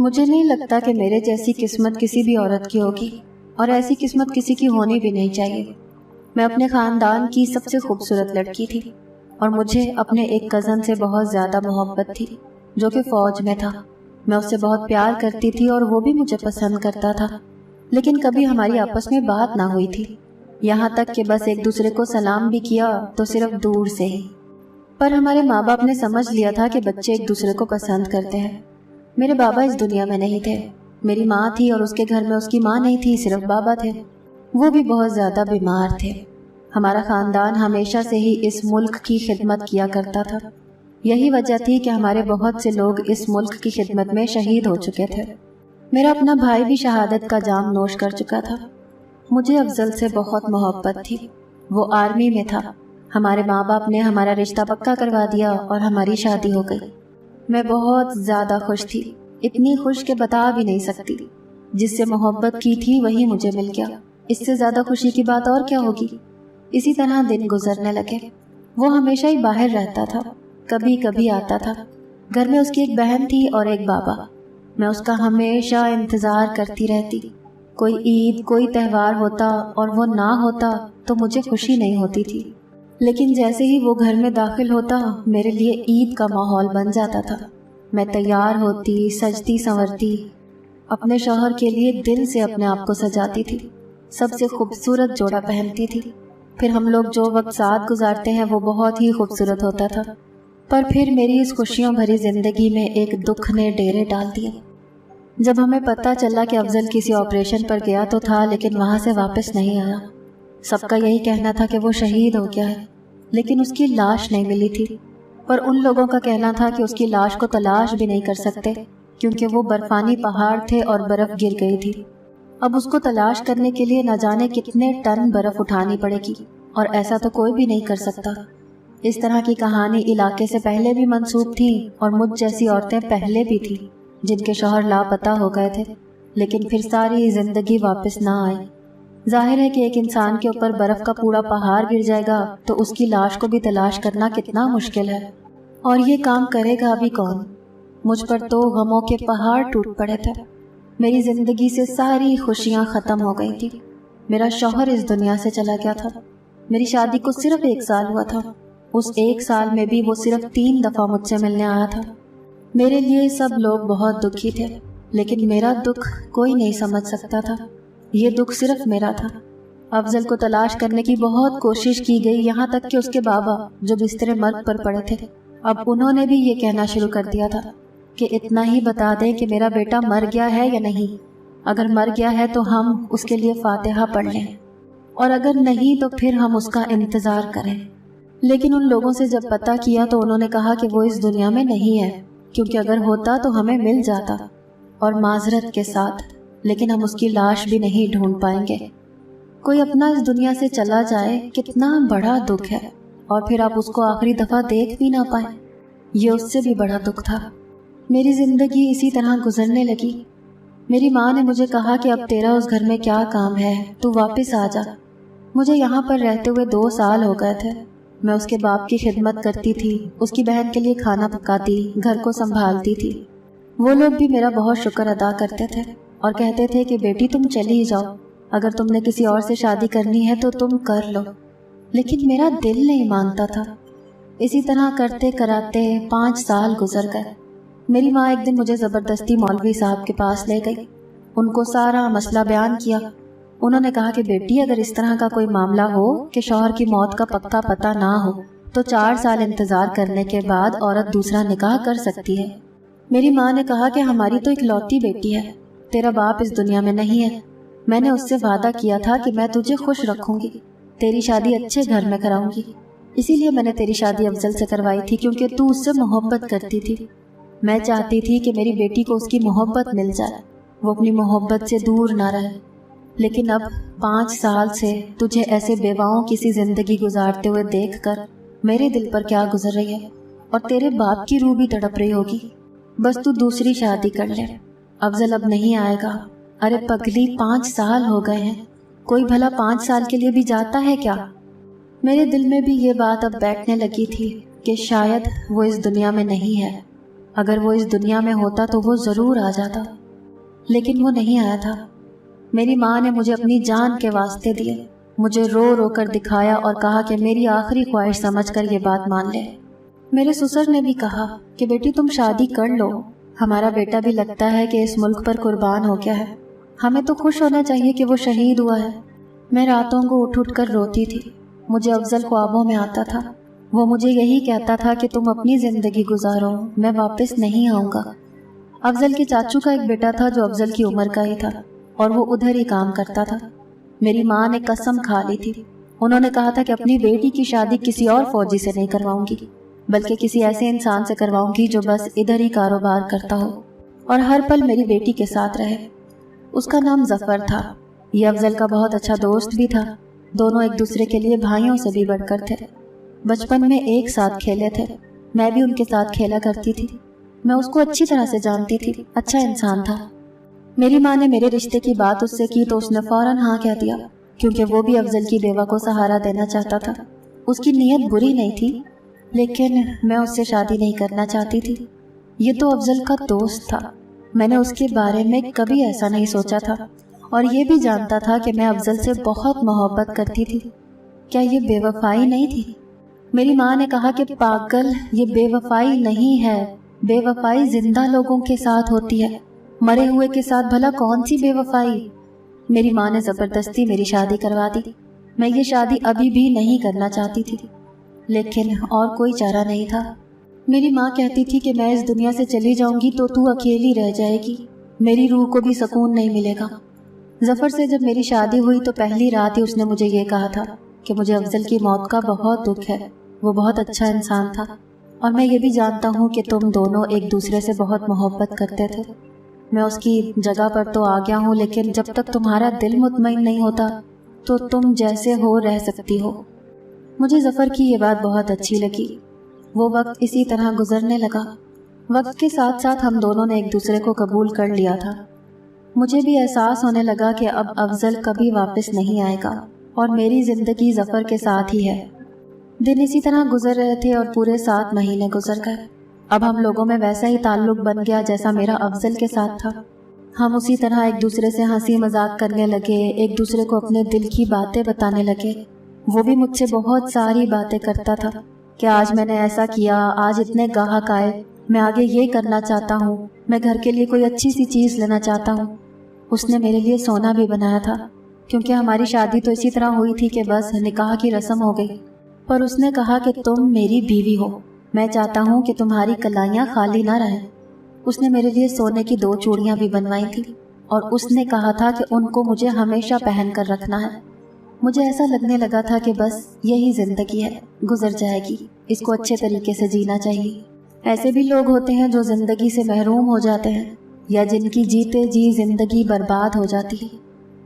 مجھے نہیں لگتا کہ میرے جیسی قسمت کسی بھی عورت کی ہوگی، اور ایسی قسمت کسی کی ہونی بھی نہیں چاہیے۔ میں اپنے خاندان کی سب سے خوبصورت لڑکی تھی، اور مجھے اپنے ایک کزن سے بہت زیادہ محبت تھی جو کہ فوج میں تھا۔ میں اس سے بہت پیار کرتی تھی اور وہ بھی مجھے پسند کرتا تھا، لیکن کبھی ہماری آپس میں بات نہ ہوئی تھی، یہاں تک کہ بس ایک دوسرے کو سلام بھی کیا تو صرف دور سے ہی۔ پر ہمارے ماں باپ نے سمجھ لیا تھا کہ بچے ایک دوسرے کو پسند کرتے ہیں۔ میرے بابا اس دنیا میں نہیں تھے، میری ماں تھی اور اس کے گھر میں اس کی ماں نہیں تھی، صرف بابا تھے۔ وہ بھی بہت زیادہ بیمار تھے۔ ہمارا خاندان ہمیشہ سے ہی اس ملک کی خدمت کیا کرتا تھا، یہی وجہ تھی کہ ہمارے بہت سے لوگ اس ملک کی خدمت میں شہید ہو چکے تھے۔ میرا اپنا بھائی بھی شہادت کا جام نوش کر چکا تھا۔ مجھے افضل سے بہت محبت تھی، وہ آرمی میں تھا۔ ہمارے ماں باپ نے ہمارا رشتہ پکا کروا دیا اور ہماری شادی ہو گئی۔ میں بہت زیادہ خوش تھی، اتنی خوش کہ بتا بھی نہیں سکتی۔ جس سے محبت کی تھی وہی مجھے مل گیا، اس سے زیادہ خوشی کی بات اور کیا ہوگی۔ اسی طرح دن گزرنے لگے۔ وہ ہمیشہ ہی باہر رہتا تھا، کبھی کبھی آتا تھا۔ گھر میں اس کی ایک بہن تھی اور ایک بابا۔ میں اس کا ہمیشہ انتظار کرتی رہتی۔ کوئی عید، کوئی تہوار ہوتا اور وہ نہ ہوتا تو مجھے خوشی نہیں ہوتی تھی، لیکن جیسے ہی وہ گھر میں داخل ہوتا میرے لیے عید کا ماحول بن جاتا تھا۔ میں تیار ہوتی، سجتی سنورتی، اپنے شوہر کے لیے دل سے اپنے آپ کو سجاتی تھی، سب سے خوبصورت جوڑا پہنتی تھی۔ پھر ہم لوگ جو وقت ساتھ گزارتے ہیں وہ بہت ہی خوبصورت ہوتا تھا۔ پر پھر میری اس خوشیوں بھری زندگی میں ایک دکھ نے ڈیرے ڈال دیے۔ جب ہمیں پتہ چلا کہ افضل کسی آپریشن پر گیا تو تھا، لیکن وہاں سے واپس نہیں آیا۔ سب کا یہی کہنا تھا کہ وہ شہید ہو گیا ہے، لیکن اس کی لاش نہیں ملی تھی۔ پر ان لوگوں کا کہنا تھا کہ اس کی لاش کو تلاش بھی نہیں کر سکتے کیونکہ وہ برفانی پہاڑ تھے اور برف گر گئی تھی۔ اب اس کو تلاش کرنے کے لیے نہ جانے کتنے ٹن برف اٹھانی پڑے گی، اور ایسا تو کوئی بھی نہیں کر سکتا۔ اس طرح کی کہانی علاقے سے پہلے بھی منسوب تھی، اور مجھ جیسی عورتیں پہلے بھی تھی جن کے شوہر لاپتہ ہو گئے تھے، لیکن پھر ساری زندگی واپس نہ آئی۔ ظاہر ہے کہ ایک انسان کے اوپر برف کا پورا پہاڑ گر جائے گا تو اس کی لاش کو بھی تلاش کرنا کتنا مشکل ہے، اور یہ کام کرے گا بھی کون؟ مجھ پر تو غموں کے پہاڑ ٹوٹ پڑے تھے۔ میری زندگی سے ساری خوشیاں ختم ہو گئی تھی۔ میرا شوہر اس دنیا سے چلا گیا تھا۔ میری شادی کو صرف 1 سال ہوا تھا۔ اس 1 سال میں بھی وہ صرف 3 دفعہ مجھ سے ملنے آیا تھا۔ میرے لیے سب لوگ بہت دکھی تھے، لیکن میرا دکھ کوئی نہیں سمجھ سکتا تھا۔ یہ دکھ صرف میرا تھا۔ افضل کو تلاش کرنے کی بہت کوشش کی گئی، یہاں تک کہ اس کے بابا جو بستر مرگ پر پڑے تھے، اب انہوں نے بھی یہ کہنا شروع کر دیا تھا کہ اتنا ہی بتا دیں کہ میرا بیٹا مر گیا ہے یا نہیں۔ اگر مر گیا ہے تو ہم اس کے لیے فاتحہ پڑھ لیں، اور اگر نہیں تو پھر ہم اس کا انتظار کریں۔ لیکن ان لوگوں سے جب پتہ کیا تو انہوں نے کہا کہ وہ اس دنیا میں نہیں ہے، کیونکہ اگر ہوتا تو ہمیں مل جاتا، اور معذرت کے ساتھ، لیکن ہم اس کی لاش بھی نہیں ڈھونڈ پائیں گے۔ کوئی اپنا اس دنیا سے چلا جائے کتنا بڑا دکھ ہے، اور پھر آپ اس کو آخری دفعہ دیکھ بھی نہ پائیں، یہ اس سے بھی بڑا دکھ تھا۔ میری زندگی اسی طرح گزرنے لگی۔ میری ماں نے مجھے کہا کہ اب تیرا اس گھر میں کیا کام ہے، تو واپس آ جا۔ مجھے یہاں پر رہتے ہوئے 2 سال ہو گئے تھے۔ میں اس کے باپ کی خدمت کرتی تھی، اس کی بہن کے لیے کھانا پکاتی، گھر کو سنبھالتی تھی۔ وہ لوگ بھی میرا بہت شکر ادا کرتے تھے اور کہتے تھے کہ بیٹی تم چلی جاؤ، اگر تم نے کسی اور سے شادی کرنی ہے تو تم کر لو، لیکن میرا دل نہیں مانتا تھا۔ اسی طرح کرتے کراتے 5 سال گزر گئے۔ میری ماں ایک دن مجھے زبردستی مولوی صاحب کے پاس لے گئی، ان کو سارا مسئلہ بیان کیا۔ انہوں نے کہا کہ بیٹی اگر اس طرح کا کوئی معاملہ ہو کہ شوہر کی موت کا پکا پتہ نہ ہو تو 4 سال انتظار کرنے کے بعد عورت دوسرا نکاح کر سکتی ہے۔ میری ماں نے کہا کہ ہماری تو اکلوتی بیٹی ہے، تیرا باپ اس دنیا میں نہیں ہے، میں نے اس سے وعدہ کیا تھا کہ میں تجھے خوش رکھوں گی، تیری شادی اچھے گھر میں کراؤں گی، اسی لیے میں نے تیری شادی افضل سے کروائی تھی کیونکہ تو اس سے محبت کرتی تھی۔ میں چاہتی تھی کہ میری بیٹی کو اس کی محبت مل جائے، وہ اپنی محبت سے دور نہ رہے، لیکن اب 5 سال سے تجھے ایسے بیواؤں کی سی زندگی گزارتے ہوئے دیکھ کر میرے دل پر کیا گزر رہی ہے، اور تیرے باپ کی روح بھی تڑپ رہی ہوگی۔ بس تو دوسری شادی کر لے، افضل اب نہیں آئے گا۔ ارے پگلی 5 سال ہو گئے ہیں، کوئی بھلا 5 سال کے لیے بھی جاتا ہے کیا؟ میرے دل میں بھی یہ بات اب بیٹھنے لگی تھی کہ شاید وہ اس دنیا میں نہیں ہے، अगर वो इस दुनिया में होता तो वो ज़रूर आ जाता, लेकिन वो नहीं आया था। मेरी माँ ने मुझे अपनी जान के वास्ते दिए, मुझे रो रो कर दिखाया और कहा कि मेरी आखिरी ख्वाहिश समझकर ये बात मान ले। मेरे ससुर ने भी कहा कि बेटी तुम शादी कर लो, हमारा बेटा भी लगता है कि इस मुल्क पर कुर्बान हो गया है, हमें तो खुश होना चाहिए कि वो शहीद हुआ है। मैं रातों को उठ उठ कर रोती थी। मुझे अफजल ख्वाबों में आता था, वो मुझे यही कहता था कि तुम अपनी ज़िंदगी गुजारो, मैं वापस नहीं आऊँगा। अफजल के चाचू का एक बेटा था जो अफजल की उम्र का ही था और वो उधर ही काम करता था। मेरी माँ ने कसम खा ली थी, उन्होंने कहा था कि अपनी बेटी की शादी किसी और फौजी से नहीं करवाऊंगी, बल्कि किसी ऐसे इंसान से करवाऊंगी जो बस इधर ही कारोबार करता हो और हर पल मेरी बेटी के साथ रहे। उसका नाम जफर था। ये अफजल का बहुत अच्छा दोस्त भी था। दोनों एक दूसरे के लिए भाइयों से भी बढ़कर थे। बचपन में एक साथ खेले थे, मैं भी उनके साथ खेला करती थी। मैं उसको अच्छी तरह से जानती थी, अच्छा इंसान था। मेरी माँ ने मेरे रिश्ते की बात उससे की तो उसने फौरन हाँ कह दिया, क्योंकि वो भी अफजल की बेवा को सहारा देना चाहता था। उसकी नीयत बुरी नहीं थी, लेकिन मैं उससे शादी नहीं करना चाहती थी। ये तो अफजल का दोस्त था, मैंने उसके बारे में कभी ऐसा नहीं सोचा था और ये भी जानता था कि मैं अफजल से बहुत मोहब्बत करती थी। क्या ये बेवफाई नहीं थी? मेरी माँ ने कहा कि पागल, ये बेवफाई नहीं है, बेवफाई जिंदा लोगों के साथ होती है, मरे हुए के साथ भला कौन सी बेवफाई। मेरी माँ ने ज़बरदस्ती मेरी शादी करवा दी। मैं ये शादी अभी भी नहीं करना चाहती थी, लेकिन और कोई चारा नहीं था। मेरी माँ कहती थी कि मैं इस दुनिया से चली जाऊंगी तो तू अकेली रह जाएगी, मेरी रूह को भी सुकून नहीं मिलेगा। जफर से जब मेरी शादी हुई तो पहली रात ही उसने मुझे ये कहा था कि मुझे अफजल की मौत का बहुत दुख है, वो बहुत अच्छा इंसान था और मैं ये भी जानता हूँ कि तुम दोनों एक दूसरे से बहुत मोहब्बत करते थे। मैं उसकी जगह पर तो आ गया हूँ, लेकिन जब तक तुम्हारा दिल मुतमईन नहीं होता तो तुम जैसे हो रह सकती हो। मुझे जफर की ये बात बहुत अच्छी लगी। वो वक्त इसी तरह गुजरने लगा। वक्त के साथ साथ हम दोनों ने एक दूसरे को कबूल कर लिया था। मुझे भी एहसास होने लगा कि अब अफजल कभी वापस नहीं आएगा और मेरी ज़िंदगी जफर के साथ ही है। दिन इसी तरह गुजर रहे थे और पूरे 7 महीने गुजर गए। अब हम लोगों में वैसा ही ताल्लुक बन गया जैसा मेरा अफजल के साथ था। हम उसी तरह एक दूसरे से हंसी मजाक करने लगे, एक दूसरे को अपने दिल की बातें बताने लगे। वो भी मुझसे बहुत सारी बातें करता था कि आज मैंने ऐसा किया, आज इतने गाहक आए, मैं आगे ये करना चाहता हूँ, मैं घर के लिए कोई अच्छी सी चीज़ लेना चाहता हूँ। उसने मेरे लिए सोना भी बनाया था, क्योंकि हमारी शादी तो इसी तरह हुई थी कि बस निकाह की रस्म हो गई। पर उसने कहा कि तुम मेरी बीवी हो, मैं चाहता हूँ कि तुम्हारी कलाइयाँ खाली ना रहें। उसने मेरे लिए सोने की 2 चूड़ियाँ भी बनवाई थी और उसने कहा था कि उनको मुझे हमेशा पहन कर रखना है। मुझे ऐसा लगने लगा था कि बस यही ज़िंदगी है, गुजर जाएगी, इसको अच्छे तरीके से जीना चाहिए। ऐसे भी लोग होते हैं जो ज़िंदगी से महरूम हो जाते हैं या जिनकी जीते जी ज़िंदगी बर्बाद हो जाती है।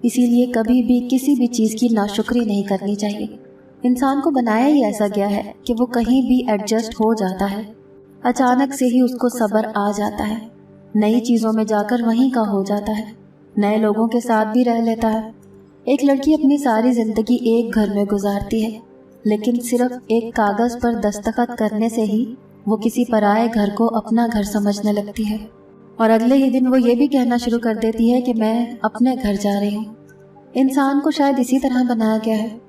इसीलिए कभी भी किसी भी चीज़ की नाशुक्री नहीं करनी चाहिए। इंसान को बनाया ही ऐसा गया है कि वो कहीं भी एडजस्ट हो जाता है, अचानक से ही उसको सब्र आ जाता है, नई चीज़ों में जाकर वहीं का हो जाता है, नए लोगों के साथ भी रह लेता है। एक लड़की अपनी सारी ज़िंदगी एक घर में गुजारती है, लेकिन सिर्फ एक कागज़ पर दस्तखत करने से ही वो किसी पराये घर को अपना घर समझने लगती है और अगले ही दिन वो ये भी कहना शुरू कर देती है कि मैं अपने घर जा रही हूँ। इंसान को शायद इसी तरह बनाया गया है।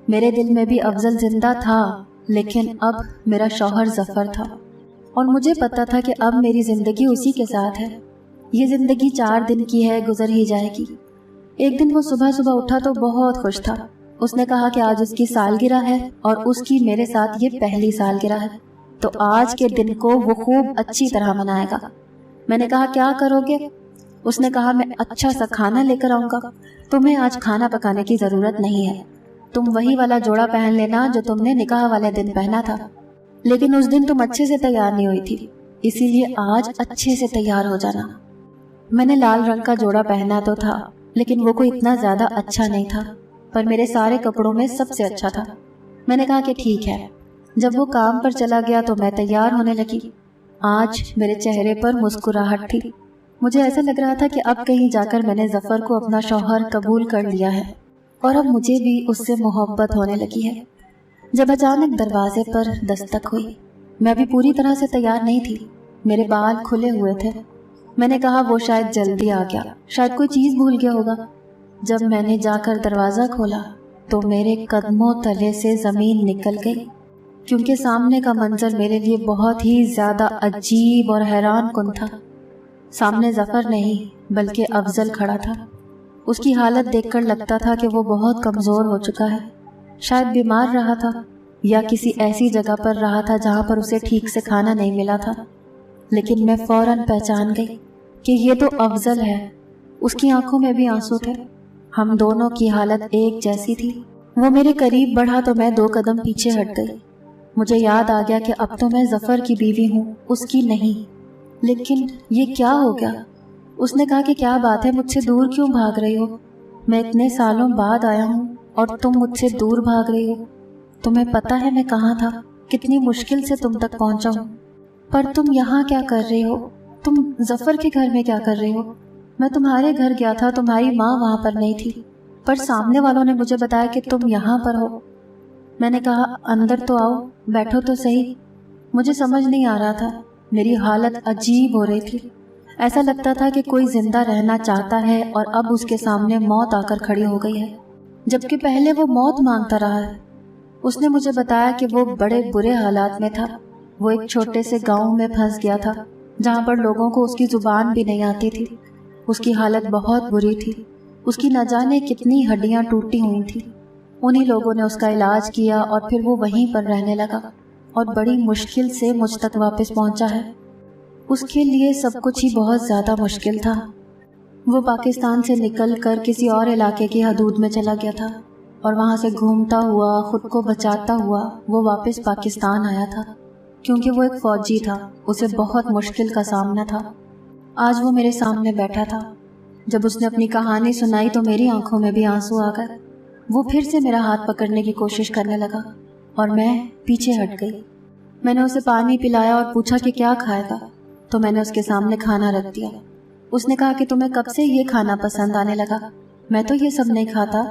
मेरे दिल में भी अफजल जिंदा था, लेकिन अब मेरा शौहर जफर था और मुझे पता था कि अब मेरी ज़िंदगी उसी के साथ है। ये ज़िंदगी 4 दिन की है, गुजर ही जाएगी। एक दिन वो सुबह सुबह उठा तो बहुत खुश था। उसने कहा कि आज उसकी सालगिरह है और उसकी मेरे साथ ये पहली सालगिरह है, तो आज के दिन को वो खूब अच्छी तरह मनाएगा। मैंने कहा क्या करोगे? उसने कहा मैं अच्छा सा खाना लेकर आऊँगा, तुम्हें आज खाना पकाने की ज़रूरत नहीं है, तुम वही वाला जोड़ा पहन लेना जो तुमने निकाह वाले दिन पहना था, लेकिन उस दिन तुम अच्छे से तैयार नहीं हुई थी, इसीलिए आज अच्छे से तैयार हो जाना। मैंने लाल रंग का जोड़ा पहना तो था, लेकिन वो कोई इतना ज़्यादा अच्छा नहीं था, पर मेरे सारे कपड़ों में सबसे अच्छा था। मैंने कहा कि ठीक है। जब वो काम पर चला गया तो मैं तैयार होने लगी। आज मेरे चेहरे पर मुस्कुराहट थी। मुझे ऐसा लग रहा था कि अब कहीं जाकर मैंने जफर को अपना शौहर कबूल कर लिया है और अब मुझे भी उससे मोहब्बत होने लगी है। जब अचानक दरवाजे पर दस्तक हुई। मैं भी पूरी तरह से तैयार नहीं थी। میرے بال کھلے ہوئے تھے۔ میں نے کہا وہ شاید جلدی آ گیا، شاید کوئی چیز بھول گیا ہوگا۔ جب میں نے جا کر دروازہ کھولا تو میرے قدموں تلے سے زمین نکل گئی، کیونکہ سامنے کا منظر میرے لیے بہت ہی زیادہ عجیب اور حیران کن تھا۔ سامنے ظفر نہیں بلکہ افضل کھڑا تھا۔ اس کی حالت دیکھ کر لگتا تھا کہ وہ بہت کمزور ہو چکا ہے، شاید بیمار رہا تھا یا کسی ایسی جگہ پر رہا تھا جہاں پر اسے ٹھیک سے کھانا نہیں ملا تھا۔ لیکن میں فوراً پہچان گئی کہ یہ تو افضل ہے۔ اس کی آنکھوں میں بھی آنسو تھے۔ ہم دونوں کی حالت ایک جیسی تھی۔ وہ میرے قریب بڑھا تو میں 2 قدم پیچھے ہٹ گئی۔ مجھے یاد آ گیا کہ اب تو میں ظفر کی بیوی ہوں، اس کی نہیں۔ لیکن یہ کیا ہو گیا؟ اس نے کہا کہ کیا بات ہے، مجھ سے دور کیوں بھاگ رہی ہو؟ میں اتنے سالوں بعد آیا ہوں اور تم مجھ سے دور بھاگ رہی ہو۔ تمہیں پتہ ہے میں کہاں تھا، کتنی مشکل سے تم تک پہنچا ہوں، پر تم یہاں کیا کر رہی ہو؟ تم ظفر کے گھر میں کیا کر رہی ہو؟ میں تمہارے گھر گیا تھا، تمہاری ماں وہاں پر نہیں تھی، پر سامنے والوں نے مجھے بتایا کہ تم یہاں پر ہو۔ میں نے کہا اندر تو آؤ، بیٹھو تو صحیح۔ مجھے سمجھ نہیں آ رہا تھا، میری حالت عجیب ہو رہی تھی۔ ایسا لگتا تھا کہ کوئی زندہ رہنا چاہتا ہے اور اب اس کے سامنے موت آ کر کھڑی ہو گئی ہے، جبکہ پہلے وہ موت مانگتا رہا ہے۔ اس نے مجھے بتایا کہ وہ بڑے برے حالات میں تھا۔ وہ ایک چھوٹے سے گاؤں میں پھنس گیا تھا جہاں پر لوگوں کو اس کی زبان بھی نہیں آتی تھی۔ اس کی حالت بہت بری تھی، اس کی نہ جانے کتنی ہڈیاں ٹوٹی ہوئی تھیں۔ انہی لوگوں نے اس کا علاج کیا اور پھر وہ وہیں پر رہنے لگا اور بڑی مشکل سے مجھ تک واپس پہنچا ہے۔ اس کے لیے سب کچھ ہی بہت زیادہ مشکل تھا۔ وہ پاکستان سے نکل کر کسی اور علاقے کی حدود میں چلا گیا تھا اور وہاں سے گھومتا ہوا، خود کو بچاتا ہوا وہ واپس پاکستان آیا تھا، کیونکہ وہ ایک فوجی تھا، اسے بہت مشکل کا سامنا تھا۔ آج وہ میرے سامنے بیٹھا تھا۔ جب اس نے اپنی کہانی سنائی تو میری آنکھوں میں بھی آنسو آ گئے۔ وہ پھر سے میرا ہاتھ پکڑنے کی کوشش کرنے لگا اور میں پیچھے ہٹ گئی۔ میں نے اسے پانی پلایا اور پوچھا کہ کیا کھائے گا، تو میں نے اس کے سامنے کھانا رکھ دیا۔ اس نے کہا کہ تمہیں کب سے یہ کھانا پسند آنے لگا؟ میں تو یہ سب نہیں کھاتا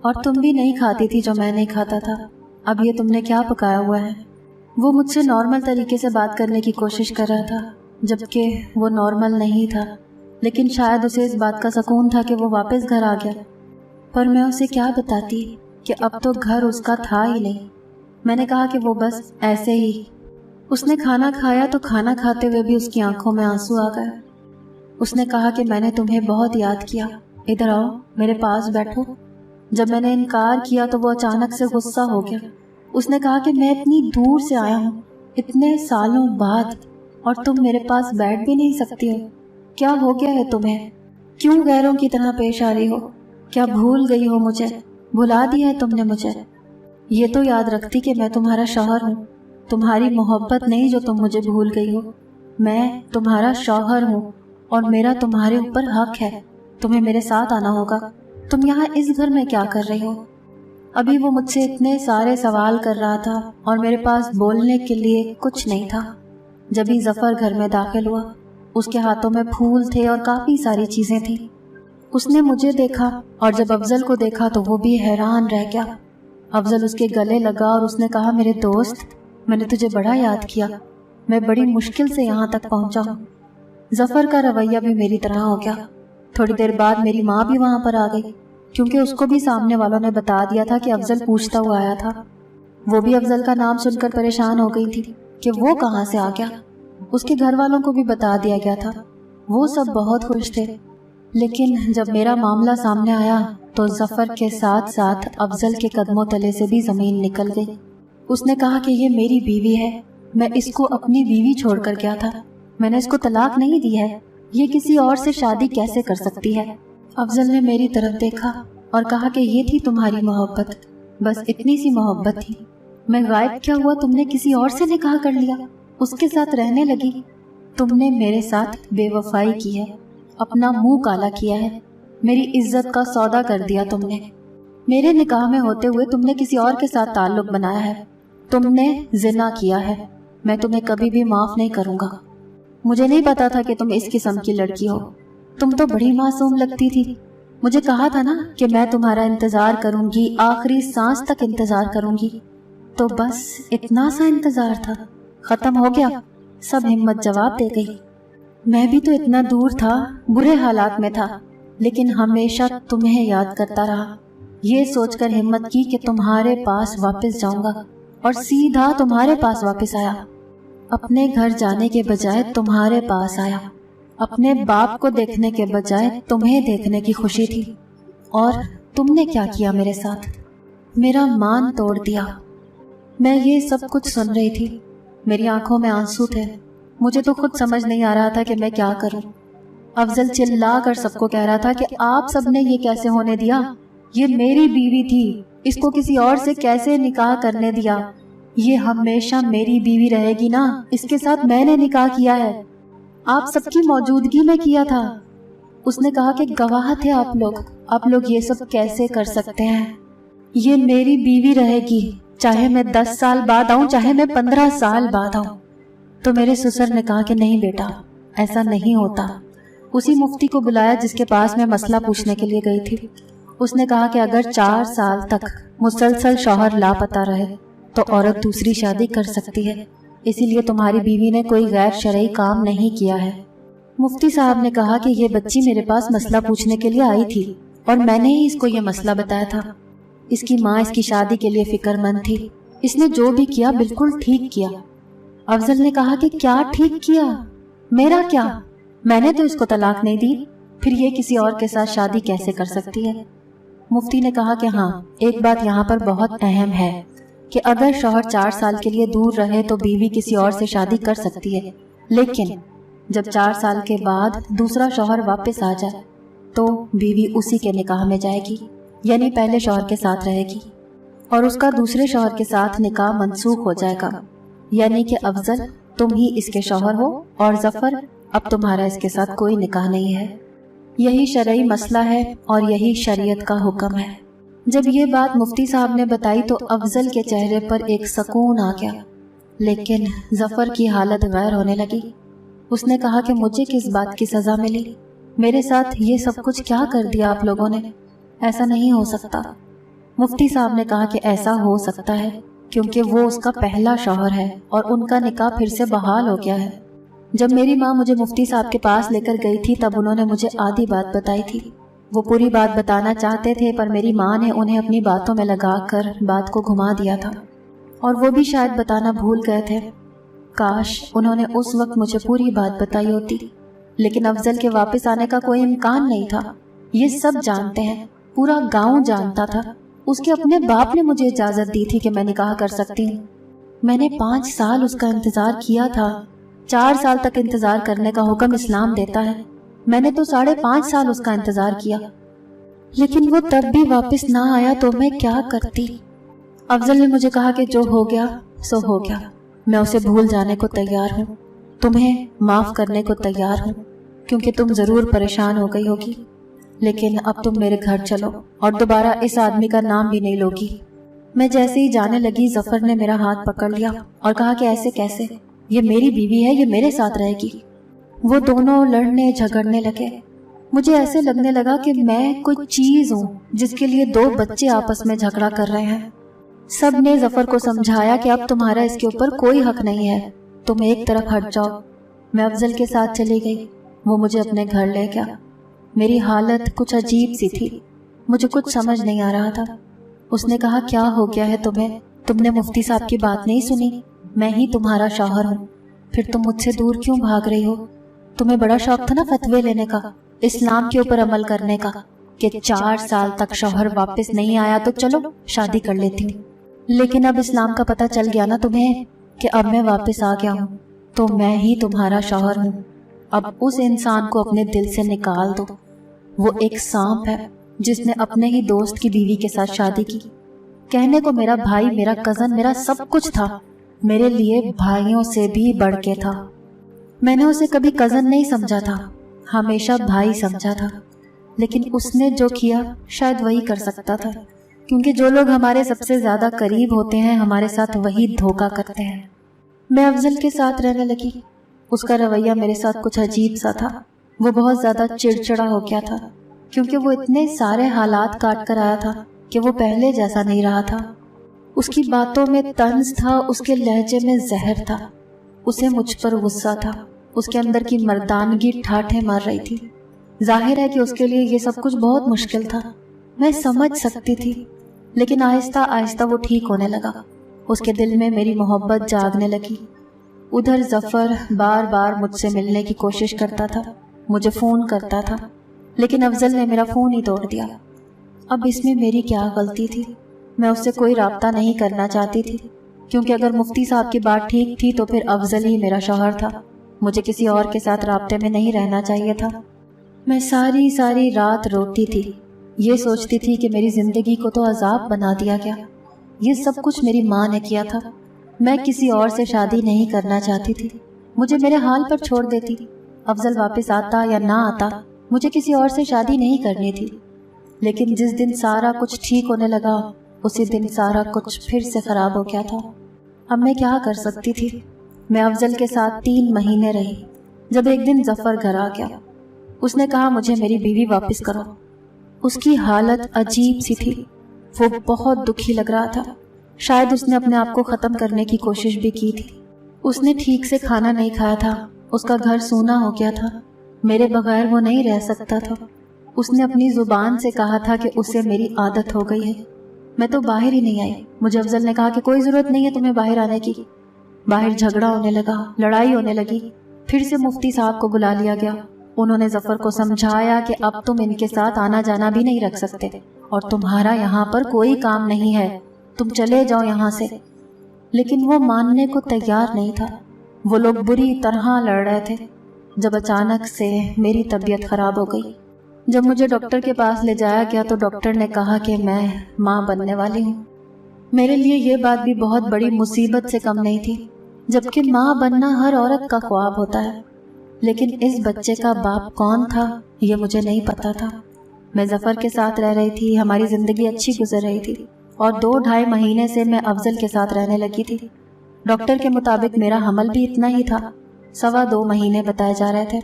اور تم بھی نہیں کھاتی تھی جو میں نہیں کھاتا تھا، اب یہ تم نے کیا پکایا ہوا ہے؟ وہ مجھ سے نارمل طریقے سے بات کرنے کی کوشش کر رہا تھا، جبکہ وہ نارمل نہیں تھا، لیکن شاید اسے اس بات کا سکون تھا کہ وہ واپس گھر آ گیا۔ پر میں اسے کیا بتاتی کہ اب تو گھر اس کا تھا ہی نہیں۔ میں نے کہا کہ وہ بس ایسے ہی۔ اس نے کھانا کھایا تو کھانا کھاتے ہوئے بھی اس کی آنکھوں میں آنسو آ گئے۔ اس نے کہا کہ میں نے تمہیں بہت یاد کیا، ادھر آؤ، میرے پاس بیٹھو۔ جب میں نے انکار کیا تو وہ اچانک سے غصہ ہو گیا۔ اس نے کہا کہ میں اتنی دور سے آیا ہوں، اتنے سالوں بعد، اور تم میرے پاس بیٹھ بھی نہیں سکتی ہو۔ کیا ہو گیا ہے تمہیں؟ کیوں غیروں کی طرح پیش آ رہی ہو؟ کیا بھول گئی ہو مجھے؟ بھلا دیا ہے تم نے مجھے؟ یہ تو یاد رکھتی کہ میں تمہارا شوہر ہوں، تمہاری محبت نہیں جو تم مجھے بھول گئی ہو۔ میں تمہارا شوہر ہوں اور میرا تمہارے اوپر حق ہے، تمہیں میرے ساتھ آنا ہوگا۔ تم یہاں اس گھر میں کیا کر رہی ہو؟ ابھی وہ مجھ سے اتنے سارے سوال کر رہا تھا اور میرے پاس بولنے کے لیے کچھ نہیں تھا۔ جب ہی ظفر گھر میں داخل ہوا، اس کے ہاتھوں میں پھول تھے اور کافی ساری چیزیں تھیں۔ اس نے مجھے دیکھا اور جب افضل کو دیکھا تو وہ بھی حیران رہ گیا۔ افضل اس کے گلے لگا اور اس نے کہا، میرے دوست، میں نے تجھے بڑا یاد کیا، میں بڑی مشکل سے یہاں تک پہنچا ہوں۔ ظفر کا رویہ بھی میری طرح ہو گیا۔ تھوڑی دیر بعد میری ماں بھی وہاں پر آ گئی، کیونکہ اس کو بھی سامنے والوں نے بتا دیا تھا کہ افضل پوچھتا ہوا آیا تھا۔ وہ بھی افضل کا نام سن کر پریشان ہو گئی تھی کہ وہ کہاں سے آ گیا۔ اس کے گھر والوں کو بھی بتا دیا گیا تھا۔ وہ سب بہت خوش تھے، لیکن جب میرا معاملہ سامنے آیا تو ظفر کے ساتھ ساتھ افضل کے قدموں تلے سے بھی زمین نکل گئی۔ اس نے کہا کہ یہ میری بیوی ہے، میں اس کو اپنی بیوی چھوڑ کر گیا تھا، میں نے اس کو طلاق نہیں دی ہے، یہ کسی اور سے شادی کیسے کر سکتی ہے؟ افضل نے میری طرف دیکھا اور کہا کہ یہ تھی تمہاری محبت، بس اتنی سی محبت تھی۔ میں غائب کیا ہوا تم نے کسی اور سے نکاح کر لیا، اس کے ساتھ رہنے لگی۔ تم نے میرے ساتھ بے وفائی کی ہے، اپنا منہ کالا کیا ہے، میری عزت کا سودا کر دیا تم نے۔ میرے نکاح میں ہوتے ہوئے تم نے کسی اور کے ساتھ تعلق بنایا ہے، تم نے زنا کیا ہے، میں تمہیں کبھی بھی معاف نہیں کروں گا۔ مجھے نہیں پتا تھا کہ تم اس قسم کی لڑکی ہو، تم تو بڑی معصوم لگتی تھی۔ مجھے کہا تھا نا کہ میں تمہارا انتظار کروں گی، آخری سانس تک انتظار کروں گی، تو بس اتنا سا انتظار تھا، ختم ہو گیا۔ सब हिम्मत जवाब दे गई। मैं भी तो इतना दूर था, बुरे हालात में था, लेकिन हमेशा तुम्हें याद करता रहा। ये सोचकर हिम्मत की कि तुम्हारे पास वापस जाऊंगा, और सीधा तुम्हारे पास वापस आया। अपने घर जाने के बजाय तुम्हारे पास आया। अपने बाप को देखने के बजाय तुम्हें देखने की खुशी थी। और तुमने क्या किया मेरे साथ? मेरा मान तोड़ दिया। मैं ये सब कुछ सुन रही थी, मेरी आंखों में आंसू थे। मुझे तो खुद समझ नहीं आ रहा था कि मैं क्या करूं। अफजल चिल्ला कर सबको कह रहा था कि आप सबने ये कैसे होने दिया? ये मेरी बीवी थी, इसको किसी और से कैसे निकाह करने दिया? ये हमेशा मेरी बीवी रहेगी ना, इसके साथ मैंने निकाह किया है, आप सबकी मौजूदगी में किया था। उसने कहा कि गवाह थे आप लोग ये सब कैसे कर सकते हैं? ये मेरी बीवी रहेगी, चाहे मैं 10 साल बाद आऊं, चाहे मैं 15 साल बाद आऊं। तो मेरे ससुर ने कहा कि नहीं बेटा, ऐसा नहीं होता। उसी मुफ्ती को बुलाया जिसके पास मैं मसला पूछने के लिए गई थी। उसने कहा कि अगर 4 साल तक मुसलसल शौहर लापता रहे तो औरत दूसरी शादी कर सकती है, इसीलिए तुम्हारी बीवी ने कोई गैर शरई काम नहीं किया है। मुफ्ती साहब ने कहा कि ये बच्ची मेरे पास मसला पूछने के लिए आई थी और मैंने ही इसको ये मसला बताया था। इसकी माँ इसकी शादी के लिए फिक्रमंद थी, इसने जो भी किया बिल्कुल ठीक किया। अफजल ने कहा कि क्या ठीक किया? मेरा क्या? मैंने तो इसको तलाक नहीं दी, फिर ये किसी और के साथ शादी कैसे कर सकती है? मुफ्ती ने कहा कि हाँ, एक बात यहाँ पर बहुत अहम है कि अगर शौहर 4 साल के लिए दूर रहे तो बीवी किसी और से शादी कर सकती है, लेकिन जब 4 साल के बाद दूसरा शौहर वापस आ जाए तो बीवी उसी के निकाह में जाएगी, यानी पहले शौहर के साथ रहेगी और उसका दूसरे शौहर के साथ निकाह मनसूख हो जाएगा। यानी कि अफजल तुम ही इसके शौहर हो और जफर अब तुम्हारा इसके साथ कोई निकाह नहीं है। यही शरई मसला है और यही शरीयत का हुक्म है। जब ये बात मुफ्ती साहब ने बताई तो अफजल के चेहरे पर एक सुकून आ गया, लेकिन जफर की हालत गैर होने लगी। उसने कहा कि मुझे किस बात की सजा मिली? मेरे साथ ये सब कुछ क्या कर दिया आप लोगों ने? ऐसा नहीं हो सकता। मुफ्ती साहब ने कहा कि ऐसा हो सकता है क्योंकि वो उसका पहला शौहर है और उनका निकाह फिर से बहाल हो गया है। जब मेरी माँ मुझे मुफ्ती साहब के पास लेकर गई थी तब उन्होंने मुझे आधी बात बताई थी। वो पूरी बात बताना चाहते थे पर मेरी माँ ने उन्हें अपनी बातों में लगाकर बात को घुमा दिया था और वो भी शायद बताना भूल गए थे। काश उन्होंने उस वक्त मुझे पूरी बात बताई होती, लेकिन अफजल के वापस आने का कोई इम्कान नहीं था। ये सब जानते हैं, पूरा गाँव जानता था। उसके अपने बाप ने मुझे इजाज़त दी थी कि मैं निकाह कर सकती हूँ। मैंने 5 साल उसका इंतज़ार किया था। 4 साल तक इंतज़ार करने का हुक्म इस्लाम देता है। मैंने तो 5.5 साल उसका इंतज़ार किया, लेकिन वो तब भी वापस ना आया तो मैं क्या करती? अफजल ने मुझे कहा कि जो हो गया सो हो गया, मैं उसे भूल जाने को तैयार हूँ, तुम्हें माफ़ करने को तैयार हूँ, क्योंकि तुम ज़रूर परेशान हो गई होगी, लेकिन अब तुम मेरे घर चलो और दोबारा इस आदमी का नाम भी नहीं लोगी। मैं जैसे ही जाने लगी जफर ने मेरा हाथ पकड़ लिया और कहा कि ऐसे कैसे, ये मेरी बीवी है, ये मेरे साथ रहेगी। वो दोनों लड़ने झगड़ने लगे। मुझे ऐसे लगने लगा कि मैं कोई चीज हूँ जिसके लिए 2 बच्चे आपस में झगड़ा कर रहे हैं। सब ने जफर को समझाया कि अब तुम्हारा इसके ऊपर कोई हक नहीं है, तुम एक तरफ हट जाओ। मैं अफजल के साथ चली गई, वो मुझे अपने घर ले गया। मेरी हालत कुछ अजीब सी थी, मुझे कुछ समझ नहीं आ रहा था। उसने कहा क्या हो गया है तुम्हें? तुमने मुफ्ती साहब की बात नहीं सुनी? मैं ही तुम्हारा शौहर हूँ, फिर तुम मुझसे दूर क्यों भाग रही हो? तुम्हें बड़ा शौक था ना फतवे लेने का, इस्लाम के ऊपर अमल करने का, कि 4 साल तक शौहर वापस नहीं आया तो चलो शादी कर लेती हूँ। लेकिन अब इस्लाम का पता चल गया ना तुम्हें कि अब मैं वापस आ गया हूँ, तो मैं ही तुम्हारा शौहर हूँ। अब उस इंसान को अपने दिल से निकाल दो। वो एक सांप है जिसने अपने ही दोस्त की बीवी के साथ शादी की। कहने को मेरा भाई, मेरा कजन, मेरा सब कुछ था, मेरे लिए भाइयों से भी बढ़ के था। मैंने उसे कभी कजन नहीं समझा था, हमेशा भाई समझा था। लेकिन उसने जो किया शायद वही कर सकता था, क्योंकि जो लोग हमारे सबसे ज्यादा करीब होते हैं हमारे साथ वही धोखा करते हैं। मैं अफजल के साथ रहने लगी। उसका रवैया मेरे साथ कुछ अजीब सा था। वो बहुत ज्यादा चिड़चिड़ा हो गया था, क्योंकि वो इतने सारे हालात काट कर आया था कि वो पहले जैसा नहीं रहा था। उसकी बातों में तंज था, उसके लहजे में जहर था। उसे मुझ पर गुस्सा था। उसके अंदर की मर्दानगी ठाठे मार रही थी। जाहिर है कि उसके लिए ये सब कुछ बहुत मुश्किल था। मैं समझ सकती थी, लेकिन आहिस्ता आहिस्ता वो ठीक होने लगा। उसके दिल में मेरी मोहब्बत जागने लगी। उधर जफर बार बार मुझसे मिलने की कोशिश करता था, मुझे फ़ोन करता था, लेकिन अफजल ने मेरा फ़ोन ही तोड़ दिया। अब इसमें मेरी क्या गलती थी? मैं उससे कोई राब्ता नहीं करना चाहती थी, क्योंकि अगर मुफ्ती साहब की बात ठीक थी तो फिर अफजल ही मेरा शौहर था। मुझे किसी और के साथ राब्ते में नहीं रहना चाहिए था। मैं सारी सारी रात रोती थी, ये सोचती थी कि मेरी ज़िंदगी को तो अजाब बना दिया गया। ये सब कुछ मेरी माँ ने किया था। मैं किसी और से शादी नहीं करना चाहती थी, मुझे मेरे हाल पर छोड़ देती। अफजल वापस आता या ना आता, मुझे किसी और से शादी नहीं करनी थी। लेकिन जिस दिन सारा कुछ ठीक होने लगा, उसी दिन सारा कुछ फिर से ख़राब हो गया था। अब मैं क्या कर सकती थी? मैं अफजल के साथ 3 महीने रही। जब एक दिन जफर घर आ गया, उसने कहा मुझे मेरी बीवी वापस करो। उसकी हालत अजीब सी थी, वो बहुत दुखी लग रहा था। शायद उसने अपने आप को ख़त्म करने की कोशिश भी की थी। उसने ठीक से खाना नहीं खाया था, उसका घर सूना हो गया था। मेरे बगैर वो नहीं रह सकता था। उसने अपनी ज़ुबान से कहा था कि उसे मेरी आदत हो गई है। मैं तो बाहर ही नहीं आई। मुझे अफजल ने कहा कि कोई ज़रूरत नहीं है तुम्हें बाहर आने की। बाहर झगड़ा होने लगा, लड़ाई होने लगी। फिर से मुफ्ती साहब को बुला लिया गया। उन्होंने जफर को समझाया कि अब तुम इनके साथ आना जाना भी नहीं रख सकते और तुम्हारा यहाँ पर कोई काम नहीं है, तुम चले जाओ यहाँ से। लेकिन वो मानने को तैयार नहीं था। वो लोग बुरी तरह लड़ रहे थे। जब अचानक से मेरी तबीयत खराब हो गई, जब मुझे डॉक्टर के पास ले जाया गया तो डॉक्टर ने कहा कि मैं माँ बनने वाली हूँ। मेरे लिए ये बात भी बहुत बड़ी मुसीबत से कम नहीं थी, जबकि माँ बनना हर औरत का ख्वाब होता है। लेकिन इस बच्चे का बाप कौन था ये मुझे नहीं पता था। मैं जफर के साथ रह रही थी, हमारी ज़िंदगी अच्छी गुजर रही थी और 2-2.5 महीने से मैं अफजल के साथ रहने लगी थी। डॉक्टर के मुताबिक मेरा हमल भी इतना ही था, 2.25 महीने बताए जा रहे थे।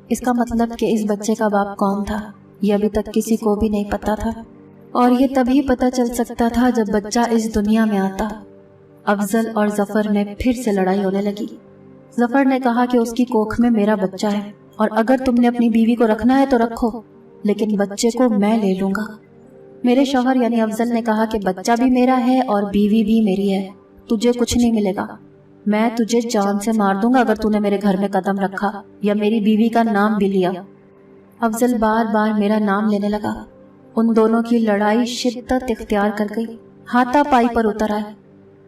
इसका मतलब कि इस बच्चे का बाप कौन था ये अभी तक किसी को भी नहीं पता था, और ये तभी पता चल सकता था जब बच्चा इस दुनिया में आता। अफजल और जफर में फिर से लड़ाई होने लगी। जफर ने कहा कि उसकी कोख में मेरा बच्चा है और अगर तुमने अपनी बीवी को रखना है तो रखो, लेकिन बच्चे को मैं ले लूंगा। मेरे शौहर यानी अफजल ने कहा कि बच्चा भी मेरा है और बीवी भी मेरी है, तुझे कुछ नहीं मिलेगा। मैं तुझे जान से मार दूंगा अगर तूने मेरे घर में कदम रखा या मेरी बीवी का नाम भी लिया। अफजल बार बार मेरा नाम लेने लगा। उन दोनों की लड़ाई शिद्दत इख्तियार कर गई, हाथापाई पर उतर आए।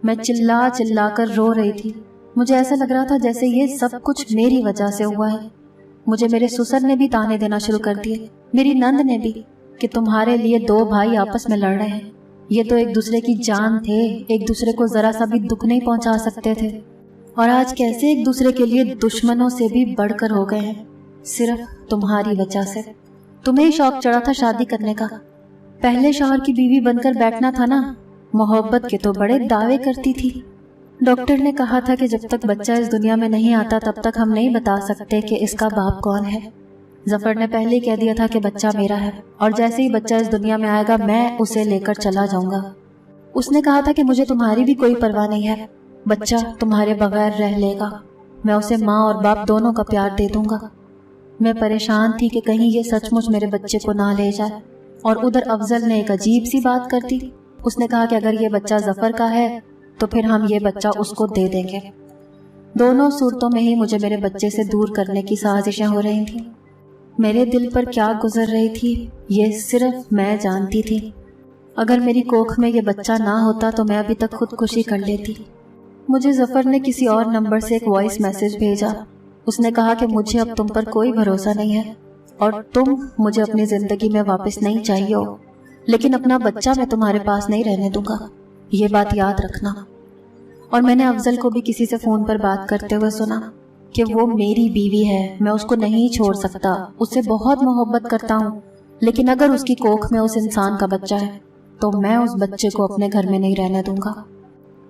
मैं चिल्ला चिल्ला कर रो रही थी। मुझे ऐसा लग रहा था जैसे ये सब कुछ मेरी वजह से हुआ है। मुझे मेरे ससुर ने भी ताने देना शुरू कर दिए, मेरी नंद ने भी, कि तुम्हारे लिए 2 भाई आपस में लड़ रहे हैं। ये तो एक दूसरे की जान थे, एक दूसरे को जरा सा भी दुख नहीं पहुंचा सकते थे, और आज कैसे एक दूसरे के लिए दुश्मनों से भी बढ़कर हो गए हैं, सिर्फ तुम्हारी वजह से। तुम्हें ही शौक चढ़ा था शादी करने का, पहले शौहर की बीवी बनकर बैठना था ना। मोहब्बत के तो बड़े दावे करती थी। डॉक्टर ने कहा था कि जब तक बच्चा इस दुनिया में नहीं आता तब तक हम नहीं बता सकते कि इसका बाप कौन है। जफर ने पहले ही कह दिया था कि बच्चा मेरा है और जैसे ही बच्चा इस दुनिया में आएगा मैं उसे लेकर चला जाऊंगा। उसने कहा था कि मुझे तुम्हारी भी कोई परवाह नहीं है, बच्चा तुम्हारे बगैर रह लेगा, मैं उसे माँ और बाप दोनों का प्यार दे दूंगा। मैं परेशान थी कि कहीं ये सचमुच मेरे बच्चे को ना ले जाए। और उधर अफजल ने एक अजीब सी बात कर दी। उसने कहा कि अगर ये बच्चा जफर का है तो फिर हम ये बच्चा उसको दे देंगे। दोनों सूरतों में ही मुझे मेरे बच्चे से दूर करने की साजिशें हो रही थी। मेरे दिल पर क्या गुजर रही थी ये सिर्फ मैं जानती थी। अगर मेरी कोख में ये बच्चा ना होता तो मैं अभी तक खुदकुशी कर लेती। मुझे जफर ने किसी और नंबर से एक वॉइस मैसेज भेजा। उसने कहा कि मुझे अब तुम पर कोई भरोसा नहीं है और तुम मुझे अपनी ज़िंदगी में वापस नहीं चाहिए हो, लेकिन अपना बच्चा मैं तुम्हारे पास नहीं रहने दूंगा, ये बात याद रखना। और मैंने अफजल को भी किसी से फ़ोन पर बात करते हुए सुना कि वो मेरी बीवी है, मैं उसको नहीं छोड़ सकता, उससे बहुत मोहब्बत करता हूँ, लेकिन अगर उसकी कोख में उस इंसान का बच्चा है तो मैं उस बच्चे को अपने घर में नहीं रहने दूंगा।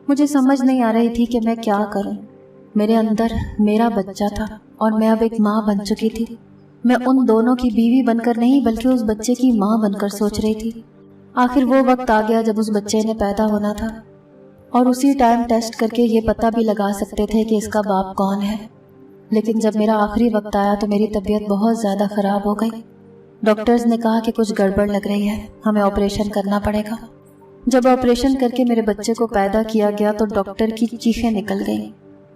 मुझे समझ नहीं आ रही थी कि मैं क्या करूं। मेरे अंदर मेरा बच्चा था और मैं अब एक माँ बन चुकी थी। मैं उन दोनों की बीवी बनकर नहीं बल्कि उस बच्चे की माँ बनकर सोच रही थी। आखिर वो वक्त आ गया जब उस बच्चे ने पैदा होना था। और उसी टाइम टेस्ट करके ये पता भी लगा सकते थे कि इसका बाप कौन है। लेकिन जब मेरा आखिरी वक्त आया तो मेरी तबीयत बहुत ज़्यादा ख़राब हो गई। डॉक्टर्स ने कहा कि कुछ गड़बड़ लग रही है, हमें ऑपरेशन करना पड़ेगा। जब ऑपरेशन करके मेरे बच्चे को पैदा किया गया तो डॉक्टर की चीखें निकल गईं,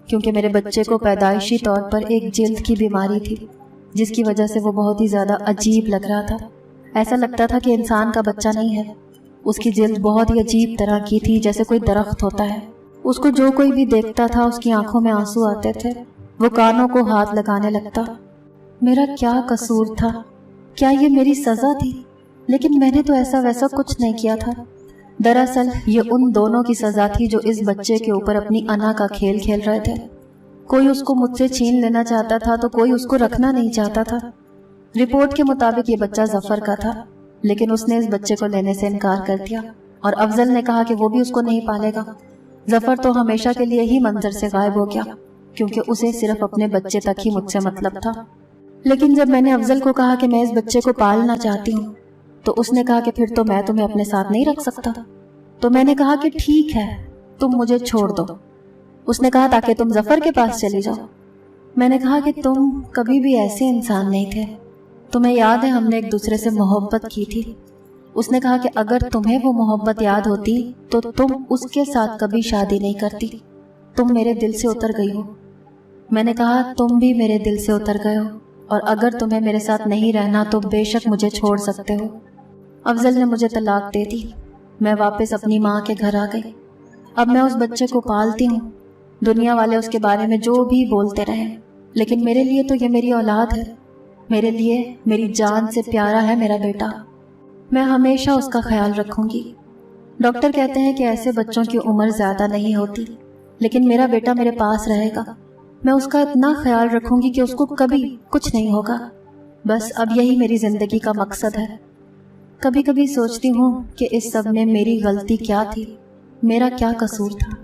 क्योंकि मेरे बच्चे को पैदाइशी तौर पर एक जिल्द की बीमारी थी, जिसकी वजह से वो बहुत ही ज़्यादा अजीब लग रहा था। ऐसा लगता था कि इंसान का बच्चा नहीं है। उसकी जिल्द बहुत ही अजीब तरह की थी, जैसे कोई दरख्त होता है। उसको जो कोई भी देखता था उसकी आंखों में आंसू आते थे, वो कानों को हाथ लगाने लगता। मेरा क्या कसूर था? क्या ये मेरी सज़ा थी? लेकिन मैंने तो ऐसा वैसा कुछ नहीं किया था। दरअसल ये उन दोनों की सज़ा थी जो इस बच्चे के ऊपर अपनी अना का खेल खेल रहे थे। कोई उसको मुझसे छीन लेना चाहता था तो कोई उसको रखना नहीं चाहता था। रिपोर्ट के मुताबिक ये बच्चा जफर का था, लेकिन उसने इस बच्चे को लेने से इनकार कर दिया और अफजल ने कहा कि वो भी उसको नहीं पालेगा। जफर तो हमेशा के लिए ही मंजर से गायब हो गया, क्योंकि उसे सिर्फ अपने बच्चे तक ही मुझसे मतलब था। लेकिन जब मैंने अफजल को कहा कि मैं इस बच्चे को पालना चाहती हूँ, तो उसने कहा कि फिर तो मैं तुम्हें अपने साथ नहीं रख सकता। तो मैंने कहा कि ठीक है, तुम मुझे छोड़ दो। उसने कहा ताकि तुम जफर के पास चली जाओ। मैंने कहा कि तुम कभी भी ऐसे इंसान नहीं थे, तुम्हें याद है हमने एक दूसरे से मोहब्बत की थी। उसने कहा कि अगर तुम्हें वो मोहब्बत याद होती तो तुम उसके साथ कभी शादी नहीं करती। तुम मेरे दिल से उतर गई हो। मैंने कहा तुम भी मेरे दिल से उतर गए हो, और अगर तुम्हें मेरे साथ नहीं रहना तो बेशक मुझे छोड़ सकते हो। अफजल ने मुझे तलाक दे दी। मैं वापस अपनी माँ के घर आ गई। अब मैं उस बच्चे को पालती हूँ। दुनिया वाले उसके बारे में जो भी बोलते रहे, लेकिन मेरे लिए तो ये मेरी औलाद है। मेरे लिए मेरी जान से प्यारा है मेरा बेटा। मैं हमेशा उसका ख्याल रखूंगी। डॉक्टर कहते हैं कि ऐसे बच्चों की उम्र ज़्यादा नहीं होती, लेकिन मेरा बेटा मेरे पास रहेगा। मैं उसका इतना ख्याल रखूंगी कि उसको कभी कुछ नहीं होगा। बस अब यही मेरी ज़िंदगी का मकसद है। कभी कभी सोचती हूँ कि इस सब में मेरी गलती क्या थी, मेरा क्या कसूर था।